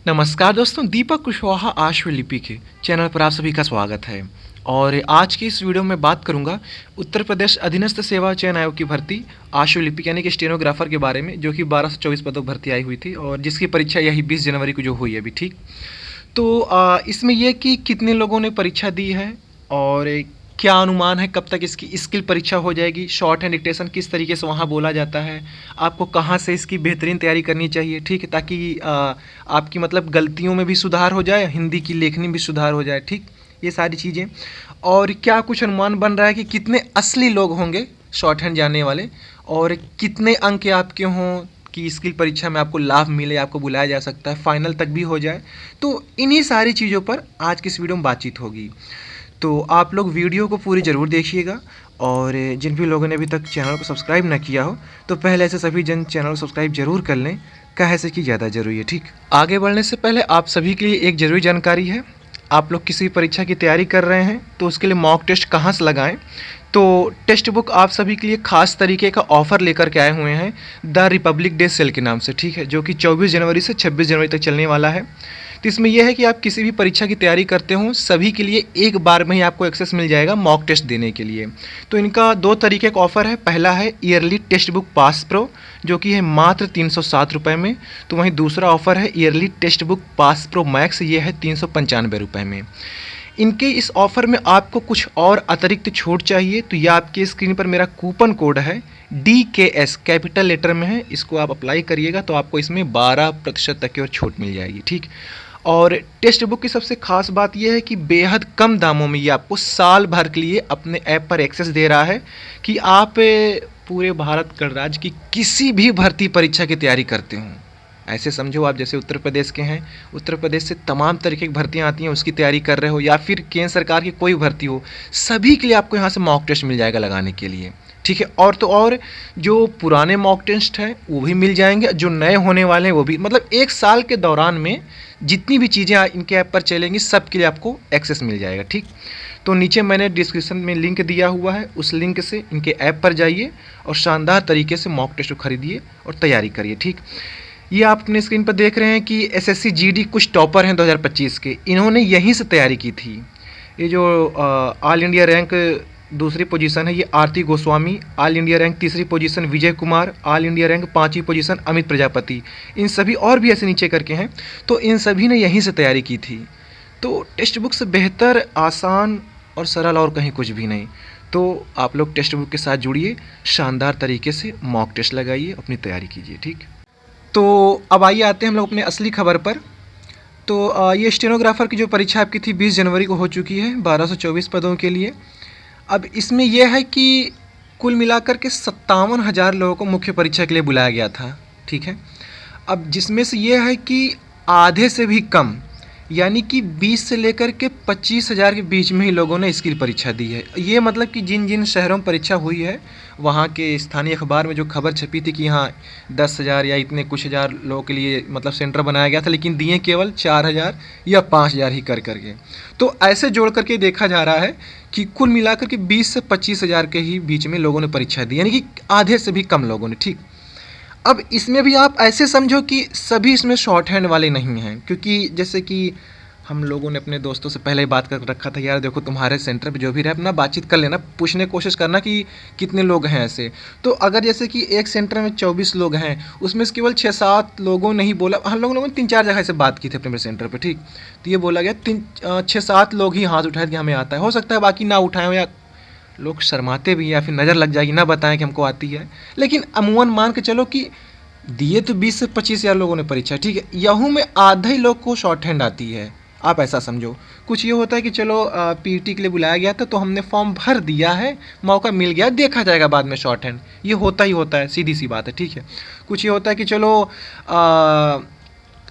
नमस्कार दोस्तों, दीपक कुशवाहा आश्वलिपि के चैनल पर आप सभी का स्वागत है। और आज की इस वीडियो में बात करूंगा उत्तर प्रदेश अधीनस्थ सेवा चयन आयोग की भर्ती आश्वलिपि यानी कि स्टेनोग्राफर के बारे में, जो कि 12 से 24 पदों भर्ती आई हुई थी और जिसकी परीक्षा यही 20 जनवरी को जो हुई है अभी। ठीक, तो इसमें यह कि कितने लोगों ने परीक्षा दी है और क्या अनुमान है कब तक इसकी स्किल परीक्षा हो जाएगी, शॉर्ट हैंड डिक्टेशन किस तरीके से वहाँ बोला जाता है, आपको कहाँ से इसकी बेहतरीन तैयारी करनी चाहिए। ठीक है, ताकि आपकी मतलब गलतियों में भी सुधार हो जाए, हिंदी की लेखनी भी सुधार हो जाए। ठीक, ये सारी चीज़ें। और क्या कुछ अनुमान बन रहा है कि कितने असली लोग होंगे शॉर्ट हैंड जाने वाले और कितने अंक आपके हों कि स्किल परीक्षा में आपको लाभ मिले, आपको बुलाया जा सकता है, फाइनल तक भी हो जाए। तो इन्हीं सारी चीज़ों पर आज की इस वीडियो में बातचीत होगी। तो आप लोग वीडियो को पूरी ज़रूर देखिएगा और जिन भी लोगों ने अभी तक चैनल को सब्सक्राइब ना किया हो तो पहले ऐसे सभी जन चैनल को सब्सक्राइब जरूर कर लें, कहे से कि ज़्यादा ज़रूरी है। ठीक, आगे बढ़ने से पहले आप सभी के लिए एक ज़रूरी जानकारी है। आप लोग किसी परीक्षा की तैयारी कर रहे हैं तो उसके लिए मॉक टेस्ट कहाँ से लगाएं। तो टेक्स्ट बुक आप सभी के लिए खास तरीके का ऑफ़र लेकर के आए हुए हैं द रिपब्लिक डे सेल के नाम से। ठीक है, जो कि 24 जनवरी से 26 जनवरी तक चलने वाला है। तो इसमें यह है कि आप किसी भी परीक्षा की तैयारी करते हो सभी के लिए एक बार में ही आपको एक्सेस मिल जाएगा मॉक टेस्ट देने के लिए। तो इनका दो तरीके का ऑफ़र है। पहला है yearly text book pass pro, जो कि है मात्र 307 रुपये में। तो वहीं दूसरा ऑफ़र है yearly text book pass pro max, ये है 395 रुपये में। इनके इस ऑफ़र में आपको कुछ और अतिरिक्त छूट चाहिए तो यह आपके स्क्रीन पर मेरा कूपन कोड है DKS, कैपिटल लेटर में है। इसको आप अप्लाई करिएगा तो आपको इसमें 12% तक की और छूट मिल जाएगी। ठीक, और टेक्स्ट बुक की सबसे खास बात यह है कि बेहद कम दामों में ये आपको साल भर के लिए अपने ऐप पर एक्सेस दे रहा है कि आप पूरे भारत गणराज्य की किसी भी भर्ती परीक्षा की तैयारी करते हों। ऐसे समझो आप जैसे उत्तर प्रदेश के हैं, उत्तर प्रदेश से तमाम तरीके की भर्तियाँ आती हैं, उसकी तैयारी कर रहे हो, या फिर केंद्र सरकार की कोई भर्ती हो, सभी के लिए आपको यहाँ से मॉक टेस्ट मिल जाएगा लगाने के लिए। ठीक है, और तो और जो पुराने मॉक टेस्ट हैं वो भी मिल जाएंगे, जो नए होने वाले हैं वो भी, मतलब एक साल के दौरान में जितनी भी चीज़ें इनके ऐप पर चलेंगी सब के लिए आपको एक्सेस मिल जाएगा। ठीक, तो नीचे मैंने डिस्क्रिप्शन में लिंक दिया हुआ है, उस लिंक से इनके ऐप पर जाइए और शानदार तरीके से मॉक टेस्ट को खरीदिए और तैयारी करिए। ठीक, ये आप अपने स्क्रीन पर देख रहे हैं कि SSC GD कुछ टॉपर हैं 2025 के, इन्होंने यहीं से तैयारी की थी। ये जो ऑल इंडिया रैंक दूसरी पोजीशन है ये आरती गोस्वामी, ऑल इंडिया रैंक तीसरी position Vijay Kumar, all India rank पाँचवीं पोजीशन अमित प्रजापति, इन सभी और भी ऐसे नीचे करके हैं। तो इन सभी ने यहीं से तैयारी की थी। तो टेक्स्ट बुक से बेहतर, आसान और सरल और कहीं कुछ भी नहीं। तो आप लोग टेक्स्ट बुक के साथ जुड़िए, शानदार तरीके से मॉक टेस्ट लगाइए, अपनी तैयारी कीजिए। ठीक, तो अब आइए आते हैं हम लोग अपने असली खबर पर। तो ये स्टेनोग्राफर की जो परीक्षा आपकी थी 20 जनवरी को हो चुकी है 12 से 24 पदों के लिए। अब इसमें यह है कि कुल मिलाकर के 57,000 लोगों को मुख्य परीक्षा के लिए बुलाया गया था। ठीक है, अब जिसमें से यह है कि आधे से भी कम यानी कि 20 से लेकर के 25,000 के बीच में ही लोगों ने स्किल परीक्षा दी है। ये मतलब कि जिन जिन शहरों में परीक्षा हुई है वहाँ के स्थानीय अखबार में जो खबर छपी थी कि यहाँ 10,000 या इतने कुछ हज़ार लोगों के लिए मतलब सेंटर बनाया गया था, लेकिन दिए केवल 4,000 या 5,000 ही कर करके। तो ऐसे जोड़ करके देखा जा रहा है कि कुल मिलाकर के 20 से 25,000 के ही बीच में लोगों ने परीक्षा दी, यानी कि आधे से भी कम लोगों ने। ठीक, अब इसमें भी आप ऐसे समझो कि सभी इसमें शॉर्ट हैंड वाले नहीं हैं, क्योंकि जैसे कि हम लोगों ने अपने दोस्तों से पहले ही बात कर रखा था, यार देखो तुम्हारे सेंटर पे जो भी रहे अपना बातचीत कर लेना, पूछने की कोशिश करना कि कितने लोग हैं ऐसे। तो अगर जैसे कि एक सेंटर में 24 लोग हैं, उसमें से केवल 6-7 लोगों ने ही बोला, हम लोगों ने 3-4 जगह से बात की थी अपने सेंटर पर। ठीक, तो ये बोला गया 6-7 लोग ही हाथ उठाए कि हमें आता है। हो सकता है बाकी ना उठाएं या लोग शर्माते भी या फिर नज़र लग जाएगी ना बताएं कि हमको आती है, लेकिन अमूमन मान के चलो कि दिए तो 20 से 25,000 लोगों ने परीक्षा। ठीक है, यहूँ में आधे ही लोग को शॉर्ट हैंड आती है, आप ऐसा समझो। कुछ ये होता है कि चलो PET के लिए बुलाया गया था तो हमने फॉर्म भर दिया है, मौका मिल गया, देखा जाएगा बाद में शॉर्ट हैंड, ये होता ही होता है, सीधी सी बात है। ठीक है, कुछ ये होता है कि चलो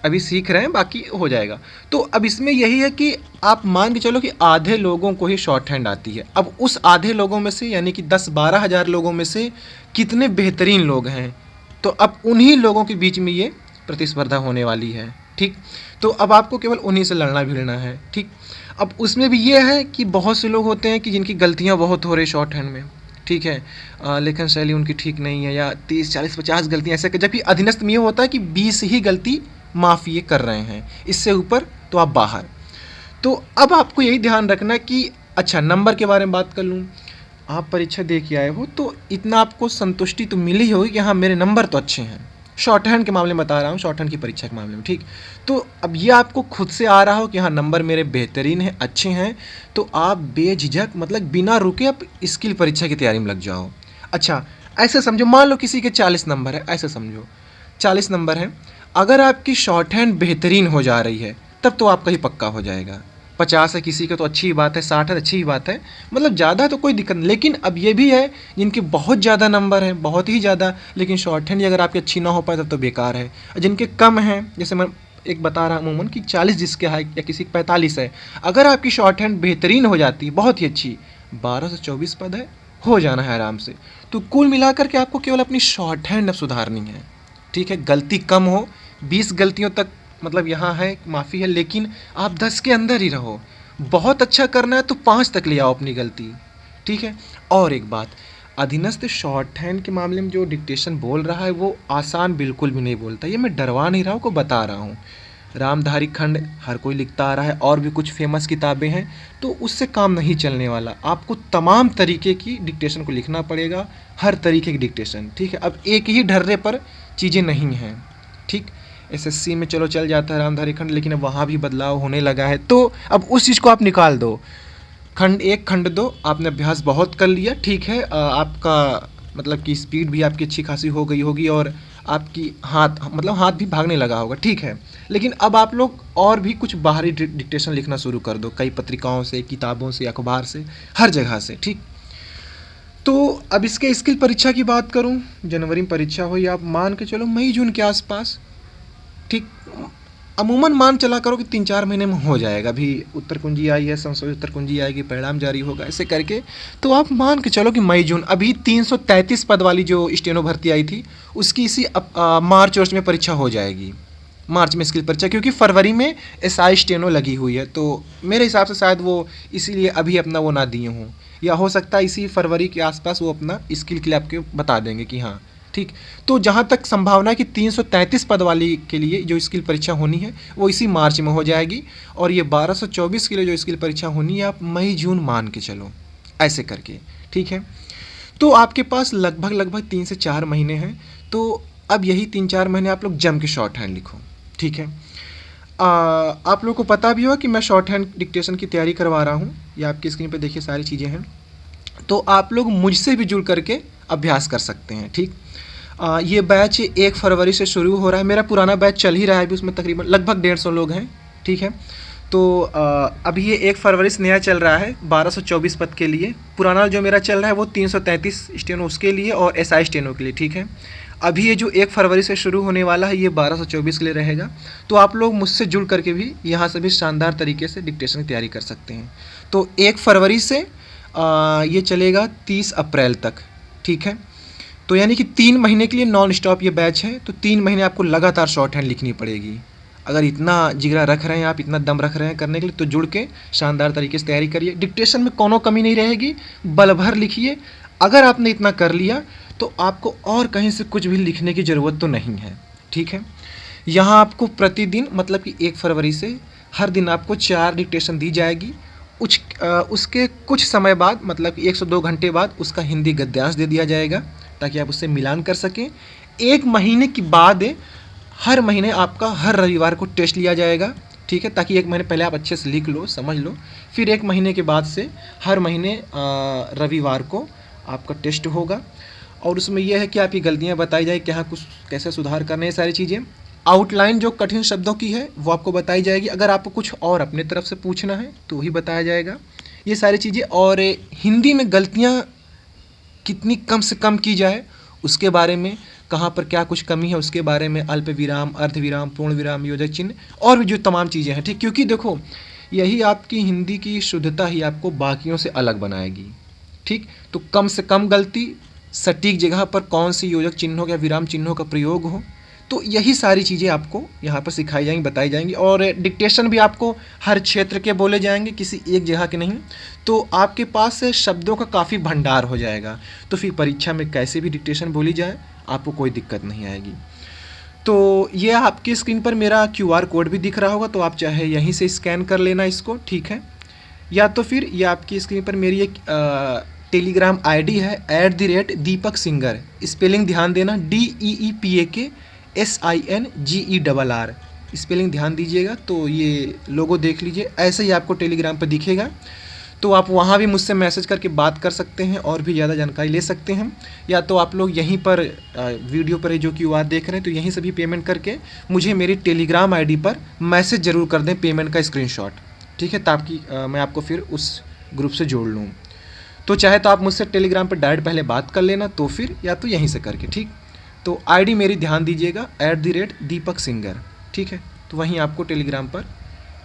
अभी सीख रहे हैं, बाकी हो जाएगा। तो अब इसमें यही है कि आप मान के चलो कि आधे लोगों को ही शॉर्ट हैंड आती है। अब उस आधे लोगों में से यानी कि 10-12 हज़ार लोगों में से कितने बेहतरीन लोग हैं, तो अब उन्हीं लोगों के बीच में ये प्रतिस्पर्धा होने वाली है। ठीक, तो अब आपको केवल उन्हीं से लड़ना भिड़ना है। ठीक, अब उसमें भी ये है कि बहुत से लोग होते हैं कि जिनकी गलतियां बहुत हो रही शॉर्ट हैंड में। ठीक है, लेखन शैली उनकी ठीक नहीं है, या 30 40 50 गलतियाँ ऐसे, जबकि अधीनस्थ में ये होता है कि 20 ही गलती माफ़ ये कर रहे हैं, इससे ऊपर तो आप बाहर। तो अब आपको यही ध्यान रखना कि अच्छा, नंबर के बारे में बात कर लूँ। आप परीक्षा दे के आए हो तो इतना आपको संतुष्टि तो मिली ही होगी कि हाँ मेरे नंबर तो अच्छे हैं। शॉर्ट हैंड के मामले में बता रहा हूँ, शॉर्ट हैंड की परीक्षा के मामले में, ठीक। तो अब ये आपको खुद से आ रहा हो कि हाँ नंबर मेरे बेहतरीन हैं, अच्छे हैं, तो आप बेझिझक मतलब बिना रुके आप स्किल परीक्षा की तैयारी में लग जाओ। अच्छा, ऐसे समझो, मान लो किसी के 40 नंबर है, ऐसे समझो 40 नंबर हैं, अगर आपकी शॉर्ट हैंड बेहतरीन हो जा रही है तब तो आपका ही पक्का हो जाएगा। 50 है किसी का तो अच्छी ही बात है, 60 है अच्छी ही बात है, मतलब ज़्यादा तो कोई दिक्कत नहीं। लेकिन अब ये भी है जिनके बहुत ज़्यादा नंबर हैं, बहुत ही ज़्यादा, लेकिन शॉर्ट हैंड अगर आपकी अच्छी ना हो पाए तब तो बेकार है। जिनके कम हैं, जैसे मैं एक बता रहा हूँ अमूमन कि 40 जिसके है या किसी के 45 है, अगर आपकी शॉर्ट हैंड बेहतरीन हो जाती है, बहुत ही अच्छी, 12 से 24 पद है, हो जाना है आराम से। तो कुल मिलाकर के आपको केवल अपनी शॉर्ट हैंड अब सुधारनी है, ठीक है। गलती कम हो, 20 गलतियों तक मतलब यहाँ है माफ़ी है, लेकिन आप 10 के अंदर ही रहो। बहुत अच्छा करना है तो 5 तक ले आओ अपनी गलती, ठीक है। और एक बात, अधीनस्थ शॉर्ट हैंड के मामले में जो डिक्टेशन बोल रहा है वो आसान बिल्कुल भी नहीं बोलता, ये मैं डरवा नहीं रहा हूँ, को बता रहा हूँ। रामधारी खंड हर कोई लिखता आ रहा है, और भी कुछ फेमस किताबें हैं, तो उससे काम नहीं चलने वाला। आपको तमाम तरीके की डिक्टेशन को लिखना पड़ेगा, हर तरीके की डिक्टेशन, ठीक है। अब एक ही ढर्रे पर चीज़ें नहीं हैं, ठीक। एसएससी में चलो चल जाता है रामधारी खंड, लेकिन अब वहाँ भी बदलाव होने लगा है, तो अब उस चीज़ को आप निकाल दो। खंड 1 खंड 2 आपने अभ्यास बहुत कर लिया, ठीक है। आपका मतलब कि स्पीड भी आपकी अच्छी खासी हो गई होगी, और आपकी हाथ भी भागने लगा होगा, ठीक है। लेकिन अब आप लोग और भी कुछ बाहरी डिक्टेशन लिखना शुरू कर दो, कई पत्रिकाओं से, किताबों से, अखबार से, हर जगह से, ठीक। तो अब इसके स्किल परीक्षा की बात करूं, जनवरी में परीक्षा हुई, आप मान के चलो मई जून के आसपास, ठीक। अमूमन मान चला करो कि 3-4 महीने में हो जाएगा। अभी उत्तर कुंजी आई है, संशोधित उत्तर कुंजी आएगी, परिणाम जारी होगा, ऐसे करके तो आप मान के चलो कि मई जून। अभी 333 पद वाली जो स्टेनो भर्ती आई थी उसकी इसी मार्च वर्ष में परीक्षा हो जाएगी, मार्च में स्किल परीक्षा, क्योंकि फरवरी में एसआई स्टेनो लगी हुई है। तो मेरे हिसाब से शायद वो इसीलिए अभी अपना वो ना दिए हों, या हो सकता है इसी फरवरी के आसपास वो अपना स्किल के लिए आपके बता देंगे कि हाँ, ठीक। तो जहाँ तक संभावना है कि 333 पद वाली के लिए जो स्किल परीक्षा होनी है वो इसी मार्च में हो जाएगी, और ये 1224 के लिए जो स्किल परीक्षा होनी है आप मई जून मान के चलो, ऐसे करके, ठीक है। तो आपके पास लगभग 3 से 4 महीने हैं। तो अब यही 3-4 महीने आप लोग जम के शॉर्ट हैंड लिखो, ठीक है। आप लोग को पता भी होगा कि मैं शॉर्ट हैंड डिक्टेशन की तैयारी करवा रहा हूँ, ये आपकी स्क्रीन पर देखिए सारी चीज़ें हैं। तो आप लोग मुझसे भी जुड़ करके अभ्यास कर सकते हैं, ठीक। ये बैच 1 फरवरी से शुरू हो रहा है, मेरा पुराना बैच चल ही रहा है अभी, उसमें तकरीबन लगभग 150 लोग हैं, ठीक है। तो अभी ये 1 फरवरी से नया चल रहा है 1224 पद के लिए। पुराना जो मेरा चल रहा है वो 333 स्टेनो उसके लिए और एसआई स्टेनो के लिए, ठीक है। अभी ये जो 1 फरवरी से शुरू होने वाला है ये 1224 के लिए रहेगा। तो आप लोग मुझसे जुड़ करके भी यहाँ से भी शानदार तरीके से डिक्टेशन की तैयारी कर सकते हैं। तो 1 फरवरी से ये चलेगा 30 अप्रैल तक, ठीक है। तो यानी कि 3 महीने के लिए नॉन स्टॉप ये बैच है, तो 3 महीने आपको लगातार शॉर्ट हैंड लिखनी पड़ेगी। अगर इतना जिगरा रख रहे हैं आप, इतना दम रख रहे हैं करने के लिए, तो जुड़ के शानदार तरीके से तैयारी करिए। डिक्टेशन में कोनो कमी नहीं रहेगी, बल भर लिखिए। अगर आपने इतना कर लिया तो आपको और कहीं से कुछ भी लिखने की ज़रूरत तो नहीं है, ठीक है। यहाँ आपको प्रतिदिन मतलब कि 1 फरवरी से हर दिन आपको 4 डिक्टेशन दी जाएगी। उसके कुछ समय बाद मतलब कि 1 से 2 घंटे बाद उसका हिंदी गद्यांश दे दिया जाएगा, ताकि आप उससे मिलान कर सकें। 1 महीने के बाद हर महीने आपका हर रविवार को टेस्ट लिया जाएगा, ठीक है, ताकि 1 महीने पहले आप अच्छे से लिख लो, समझ लो। फिर 1 महीने के बाद से हर महीने रविवार को आपका टेस्ट होगा, और उसमें यह है कि आपकी गलतियाँ बताई जाए, क्या कुछ कैसे सुधार करने हैं, सारी चीज़ें। आउटलाइन जो कठिन शब्दों की है वो आपको बताई जाएगी। अगर आपको कुछ और अपने तरफ से पूछना है तो ही बताया जाएगा, ये सारी चीज़ें। और हिंदी में गलतियाँ कितनी कम से कम की जाए उसके बारे में, कहाँ पर क्या कुछ कमी है उसके बारे में, अल्प विराम, अर्ध विराम, पूर्ण विराम, योजक चिन्ह, और भी जो तमाम चीज़ें हैं, ठीक। क्योंकि देखो यही आपकी हिंदी की शुद्धता ही आपको बाकियों से अलग बनाएगी, ठीक। तो कम से कम गलती, सटीक जगह पर कौन सी योजक चिन्हों या विराम चिन्हों का प्रयोग हो, तो यही सारी चीज़ें आपको यहाँ पर सिखाई जाएंगी, बताई जाएंगी। और डिक्टेशन भी आपको हर क्षेत्र के बोले जाएंगे, किसी एक जगह के नहीं। तो आपके पास शब्दों का काफ़ी भंडार हो जाएगा, तो फिर परीक्षा में कैसे भी डिक्टेशन बोली जाए आपको कोई दिक्कत नहीं आएगी। तो ये आपकी स्क्रीन पर मेरा QR कोड भी दिख रहा होगा, तो आप चाहे यहीं से स्कैन कर लेना इसको, ठीक है। या तो फिर ये आपकी स्क्रीन पर मेरी एक टेलीग्राम ID है @दीपक सिंगर, स्पेलिंग ध्यान देना DEEPAKSINGERR, स्पेलिंग ध्यान दीजिएगा। तो ये लोगो देख लीजिए, ऐसे ही आपको टेलीग्राम पर दिखेगा। तो आप वहाँ भी मुझसे मैसेज करके बात कर सकते हैं और भी ज़्यादा जानकारी ले सकते हैं। या तो आप लोग यहीं पर वीडियो पर जो QR देख रहे हैं, तो यहीं से भी पेमेंट करके मुझे मेरी टेलीग्राम ID पर मैसेज ज़रूर कर दें पेमेंट का स्क्रीनशॉट, ठीक है, ताकि मैं आपको फिर उस ग्रुप से जोड़ लूँ। तो चाहे तो आप मुझसे टेलीग्राम पर डायरेक्ट पहले बात कर लेना, तो फिर या तो यहीं से करके, ठीक। तो ID मेरी ध्यान दीजिएगा @दीपक सिंगर, ठीक है। तो वहीं आपको टेलीग्राम पर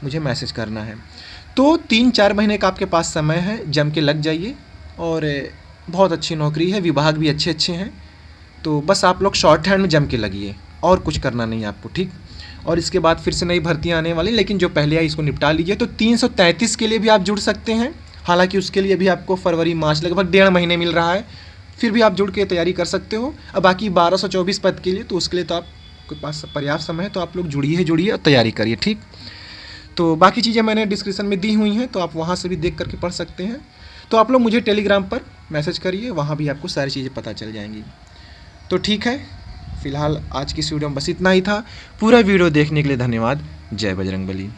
मुझे मैसेज करना है। तो 3-4 महीने का आपके पास समय है, जम के लग जाइए। और बहुत अच्छी नौकरी है, विभाग भी अच्छे अच्छे हैं। तो बस आप लोग शॉर्ट हैंड में जम के लगिए, और कुछ करना नहीं आपको, ठीक। और इसके बाद फिर से नई भर्तियाँ आने वाली, लेकिन जो पहले आई इसको निपटा लीजिए। तो 333 के लिए भी आप जुड़ सकते हैं, हालांकि उसके लिए भी आपको फरवरी मार्च लगभग 1.5 महीने मिल रहा है, फिर भी आप जुड़ के तैयारी कर सकते हो। अब बाकी 1224 पद के लिए, तो उसके लिए तो आपके पास पर्याप्त समय है, तो आप लोग जुड़िए और तैयारी करिए, ठीक। तो बाकी चीज़ें मैंने डिस्क्रिप्शन में दी हुई हैं, तो आप वहाँ से भी देख करके पढ़ सकते हैं। तो आप लोग मुझे टेलीग्राम पर मैसेज करिए, वहाँ भी आपको सारी चीज़ें पता चल जाएंगी। तो ठीक है, फिलहाल आज की इस वीडियो में बस इतना ही था। पूरा वीडियो देखने के लिए धन्यवाद। जय बजरंगबली।